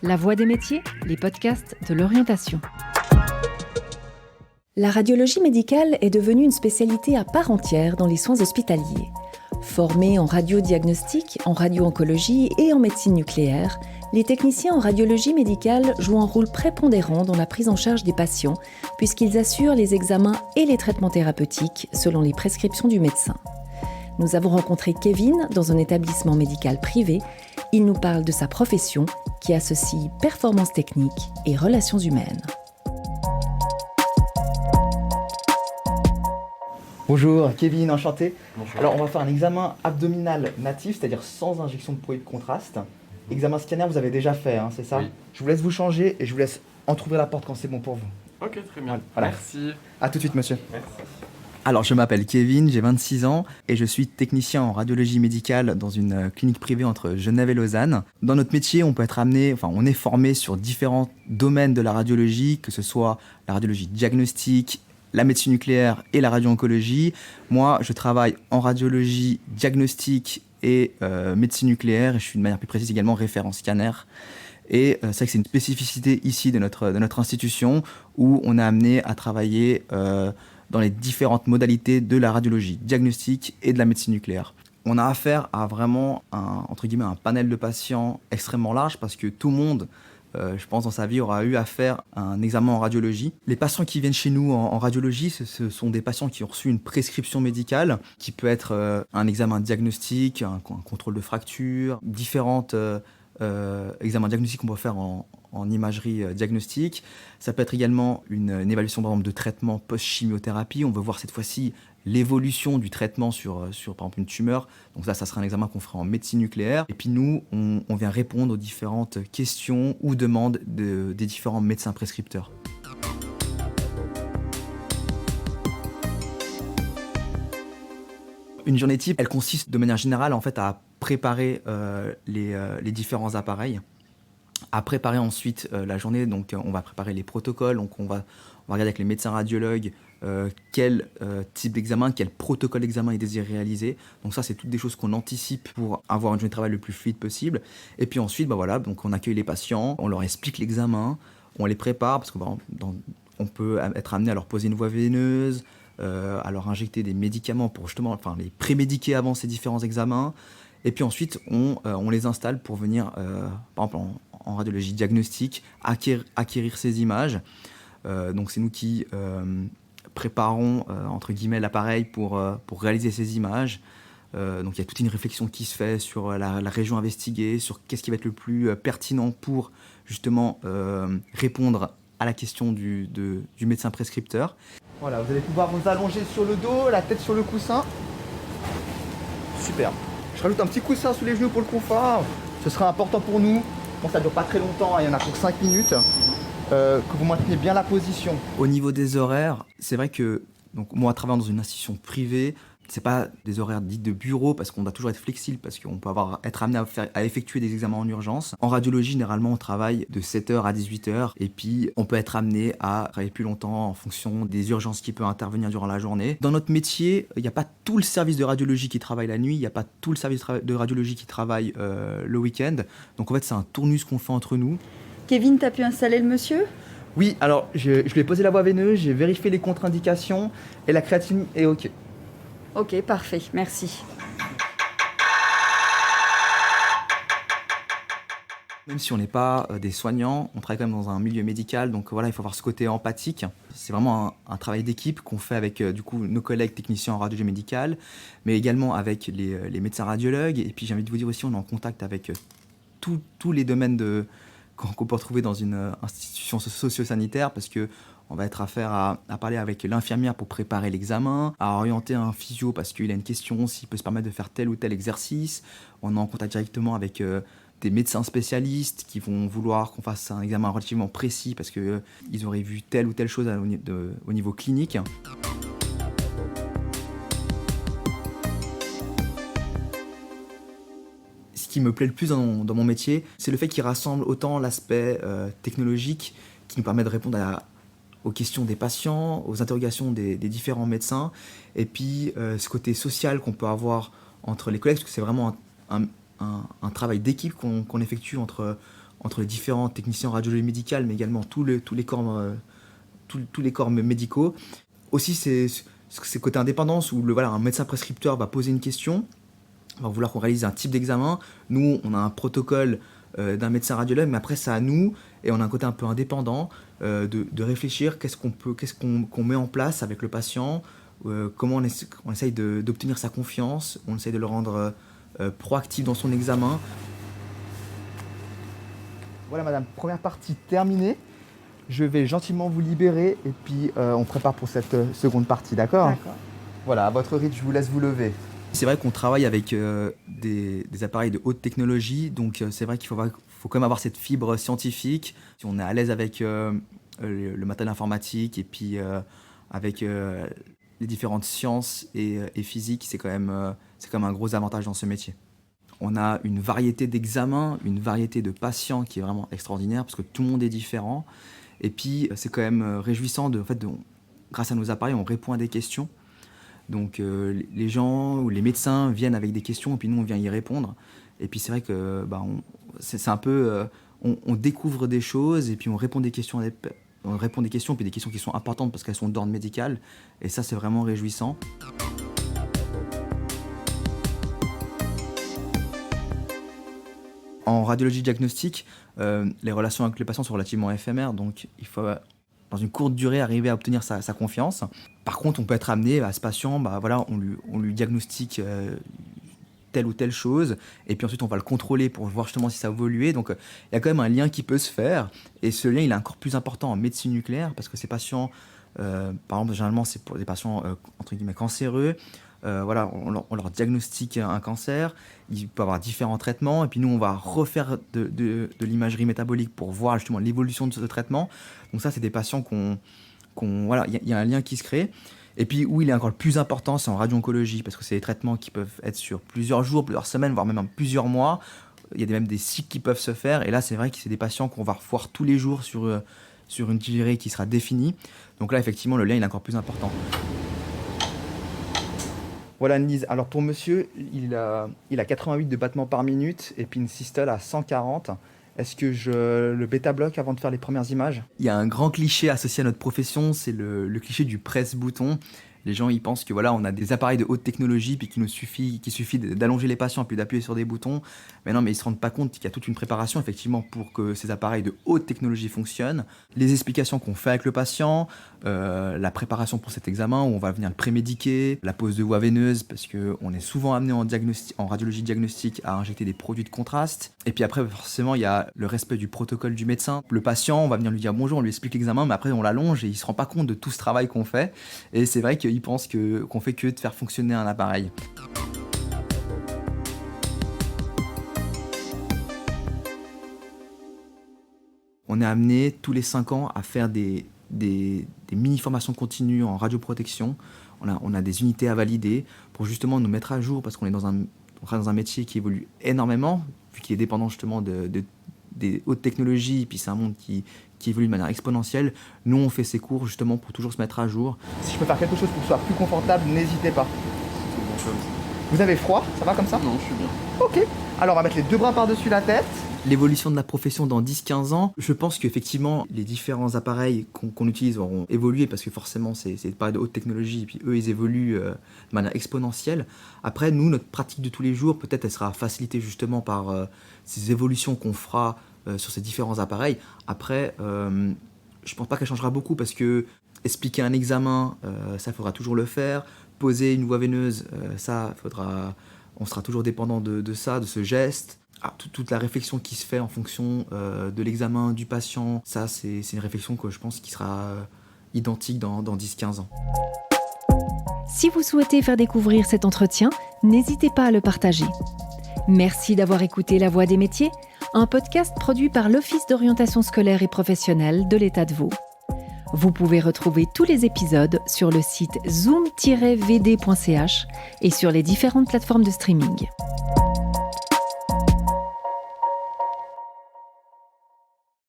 La Voix des métiers, les podcasts de l'orientation. La radiologie médicale est devenue une spécialité à part entière dans les soins hospitaliers. Formés en radiodiagnostic, en radio-oncologie et en médecine nucléaire, les techniciens en radiologie médicale jouent un rôle prépondérant dans la prise en charge des patients, puisqu'ils assurent les examens et les traitements thérapeutiques selon les prescriptions du médecin. Nous avons rencontré Kevin dans un établissement médical privé. Il nous parle de sa profession qui associe performance technique et relations humaines. Bonjour, Kevin, enchanté. Bonjour. Alors, on va faire un examen abdominal natif, c'est-à-dire sans injection de poids de contraste. Examen scanner, vous avez déjà fait, hein, c'est ça? Oui. Je vous laisse vous changer et je vous laisse entrouvrir la porte quand c'est bon pour vous. Ok, très bien. Voilà. Merci. A tout de suite, monsieur. Merci. Alors, je m'appelle Kevin, j'ai 26 ans et je suis technicien en radiologie médicale dans une clinique privée entre Genève et Lausanne. Dans notre métier, on est formé sur différents domaines de la radiologie, que ce soit la radiologie diagnostique, la médecine nucléaire et la radio-oncologie. Moi, je travaille en radiologie diagnostique et médecine nucléaire et je suis de manière plus précise également référent scanner. Et c'est vrai que c'est une spécificité ici de notre institution où on est amené à travailler dans les différentes modalités de la radiologie diagnostique et de la médecine nucléaire. On a affaire à vraiment un panel de patients extrêmement large parce que tout le monde, je pense, dans sa vie aura eu à faire un examen en radiologie. Les patients qui viennent chez nous en radiologie, ce sont des patients qui ont reçu une prescription médicale qui peut être un examen diagnostique, un contrôle de fracture, différentes examens diagnostiques qu'on peut faire en imagerie diagnostique. Ça peut être également une évaluation par exemple, de traitement post-chimiothérapie. On veut voir cette fois-ci l'évolution du traitement sur par exemple une tumeur. Donc ça sera un examen qu'on fera en médecine nucléaire. Et puis nous, on vient répondre aux différentes questions ou demandes des différents médecins prescripteurs. Une journée type, elle consiste de manière générale en fait à préparer les différents appareils, à préparer ensuite la journée. Donc on va préparer les protocoles, donc on va regarder avec les médecins radiologues quel type d'examen, quel protocole d'examen ils désirent réaliser. Donc ça, c'est toutes des choses qu'on anticipe pour avoir une journée de travail le plus fluide possible. Et puis ensuite, donc on accueille les patients, on leur explique l'examen, on les prépare parce qu'on peut être amené à leur poser une voie veineuse, à leur injecter des médicaments pour justement les prémédiquer avant ces différents examens. Et puis ensuite, on les installe pour venir, par exemple en radiologie diagnostique, acquérir ces images. Donc c'est nous qui préparons entre guillemets l'appareil pour réaliser ces images. Donc il y a toute une réflexion qui se fait sur la région investiguée, sur qu'est-ce qui va être le plus pertinent pour justement répondre à la question du médecin prescripteur. Voilà, vous allez pouvoir vous allonger sur le dos, la tête sur le coussin. Super. Je rajoute un petit coussin sous les genoux pour le confort. Ce sera important pour nous. Bon, ça ne dure pas très longtemps, il y en a pour 5 minutes. Que vous maintenez bien la position. Au niveau des horaires, c'est vrai que moi, travaillant dans une institution privée, c'est pas des horaires dits de bureau parce qu'on doit toujours être flexible, parce qu'on peut être amené à effectuer des examens en urgence. En radiologie, généralement, on travaille de 7h à 18h et puis on peut être amené à travailler plus longtemps en fonction des urgences qui peuvent intervenir durant la journée. Dans notre métier, il n'y a pas tout le service de radiologie qui travaille la nuit, il n'y a pas tout le service de radiologie qui travaille le week-end. Donc en fait, c'est un tournus qu'on fait entre nous. Kevin, t'as pu installer le monsieur ? Oui, alors je lui ai posé la voie veineuse, j'ai vérifié les contre-indications et la créatinine est OK. Ok, parfait, merci. Même si on n'est pas des soignants, on travaille quand même dans un milieu médical, donc voilà, il faut avoir ce côté empathique. C'est vraiment un travail d'équipe qu'on fait avec nos collègues techniciens en radiologie médicale, mais également avec les médecins radiologues. Et puis j'ai envie de vous dire aussi, on est en contact avec tous les domaines qu'on peut retrouver dans une institution socio-sanitaire, parce que on va être affaire à parler avec l'infirmière pour préparer l'examen, à orienter un physio parce qu'il a une question, s'il peut se permettre de faire tel ou tel exercice. On est en contact directement avec des médecins spécialistes qui vont vouloir qu'on fasse un examen relativement précis parce qu'ils auraient vu telle ou telle chose au niveau clinique. Ce qui me plaît le plus dans mon métier, c'est le fait qu'il rassemble autant l'aspect technologique qui nous permet de répondre aux questions des patients, aux interrogations des différents médecins, et puis ce côté social qu'on peut avoir entre les collègues, parce que c'est vraiment un travail d'équipe qu'on effectue entre entre les différents techniciens en radiologie médicale, mais également tous les corps médicaux. Aussi, c'est côté indépendance où un médecin prescripteur va poser une question, va vouloir qu'on réalise un type d'examen. Nous, on a un protocole d'un médecin radiologue, mais après, c'est à nous, et on a un côté un peu indépendant, de réfléchir qu'est-ce qu'on met en place avec le patient, comment on essaye d'obtenir sa confiance, on essaye de le rendre proactif dans son examen. Voilà madame, première partie terminée. Je vais gentiment vous libérer et puis on prépare pour cette seconde partie, d'accord ? D'accord. Voilà, à votre rythme, je vous laisse vous lever. C'est vrai qu'on travaille avec des appareils de haute technologie, donc c'est vrai qu'il faut quand même avoir cette fibre scientifique. Si on est à l'aise avec le matériel informatique et puis avec les différentes sciences et physique, c'est quand même un gros avantage dans ce métier. On a une variété d'examens, une variété de patients qui est vraiment extraordinaire parce que tout le monde est différent. Et puis, c'est quand même réjouissant grâce à nos appareils, on répond à des questions. Donc, les gens ou les médecins viennent avec des questions et puis nous, on vient y répondre. Et puis, c'est vrai que c'est un peu... on découvre des choses et puis on répond des questions, puis des questions qui sont importantes parce qu'elles sont d'ordre médical. Et ça, c'est vraiment réjouissant. En radiologie diagnostique, les relations avec les patients sont relativement éphémères, donc il faut, dans une courte durée, arriver à obtenir sa confiance. Par contre, on peut être amené à ce patient, on lui diagnostique telle ou telle chose, et puis ensuite on va le contrôler pour voir justement si ça a évolué. Donc il y a quand même un lien qui peut se faire, et ce lien il est encore plus important en médecine nucléaire, parce que ces patients, par exemple, généralement c'est pour des patients entre guillemets cancéreux. On leur diagnostique un cancer, il peut avoir différents traitements, et puis nous on va refaire de l'imagerie métabolique pour voir justement l'évolution de ce traitement. Donc ça, c'est des patients il y a un lien qui se crée. Et puis où il est encore le plus important, c'est en radio-oncologie, parce que c'est des traitements qui peuvent être sur plusieurs jours, plusieurs semaines, voire même plusieurs mois. Il y a même des cycles qui peuvent se faire, et là c'est vrai que c'est des patients qu'on va revoir tous les jours sur une durée qui sera définie. Donc là effectivement le lien il est encore plus important. Voilà Annelise, alors pour monsieur, il a 88 de battements par minute et puis une systole à 140. Est-ce que je le bêta-bloque avant de faire les premières images ? Il y a un grand cliché associé à notre profession, c'est le cliché du presse-bouton. Les gens ils pensent que on a des appareils de haute technologie puis qu'il suffit d'allonger les patients puis d'appuyer sur des boutons. Mais non, mais ils se rendent pas compte qu'il y a toute une préparation effectivement pour que ces appareils de haute technologie fonctionnent. Les explications qu'on fait avec le patient, la préparation pour cet examen où on va venir le prémédiquer, la pose de voie veineuse parce que on est souvent amené en radiologie diagnostique à injecter des produits de contraste. Et puis après forcément il y a le respect du protocole du médecin. Le patient, on va venir lui dire bonjour, on lui explique l'examen, mais après on l'allonge et il se rend pas compte de tout ce travail qu'on fait. Et c'est vrai qu'il pense qu'on fait que de faire fonctionner un appareil. On est amené tous les 5 ans à faire des mini-formations continues en radioprotection. On a des unités à valider pour justement nous mettre à jour parce qu'on est dans un métier qui évolue énormément, vu qu'il est dépendant justement des hautes technologies, et puis c'est un monde qui évolue de manière exponentielle. Nous, on fait ces cours justement pour toujours se mettre à jour. Si je peux faire quelque chose pour que ce soit plus confortable, n'hésitez pas. C'est bon chose. Vous avez froid ? Ça va comme ça ? Non, je suis bien. Ok. Alors, on va mettre les 2 bras par-dessus la tête. L'évolution de la profession dans 10-15 ans, je pense qu'effectivement, les différents appareils qu'on utilise auront évolué parce que forcément, c'est des appareils de haute technologie et puis eux, ils évoluent de manière exponentielle. Après, nous, notre pratique de tous les jours, peut-être, elle sera facilitée justement par ces évolutions qu'on fera sur ces différents appareils. Après, je pense pas qu'elle changera beaucoup parce que expliquer un examen, ça, faudra toujours le faire. Poser une voie veineuse, on sera toujours dépendant de ça, de ce geste. Toute la réflexion qui se fait en fonction de l'examen du patient, ça c'est une réflexion que je pense qui sera identique dans 10-15 ans. Si vous souhaitez faire découvrir cet entretien, n'hésitez pas à le partager. Merci d'avoir écouté La Voix des métiers, un podcast produit par l'Office d'orientation scolaire et professionnelle de l'État de Vaud. Vous pouvez retrouver tous les épisodes sur le site zoom-vd.ch et sur les différentes plateformes de streaming.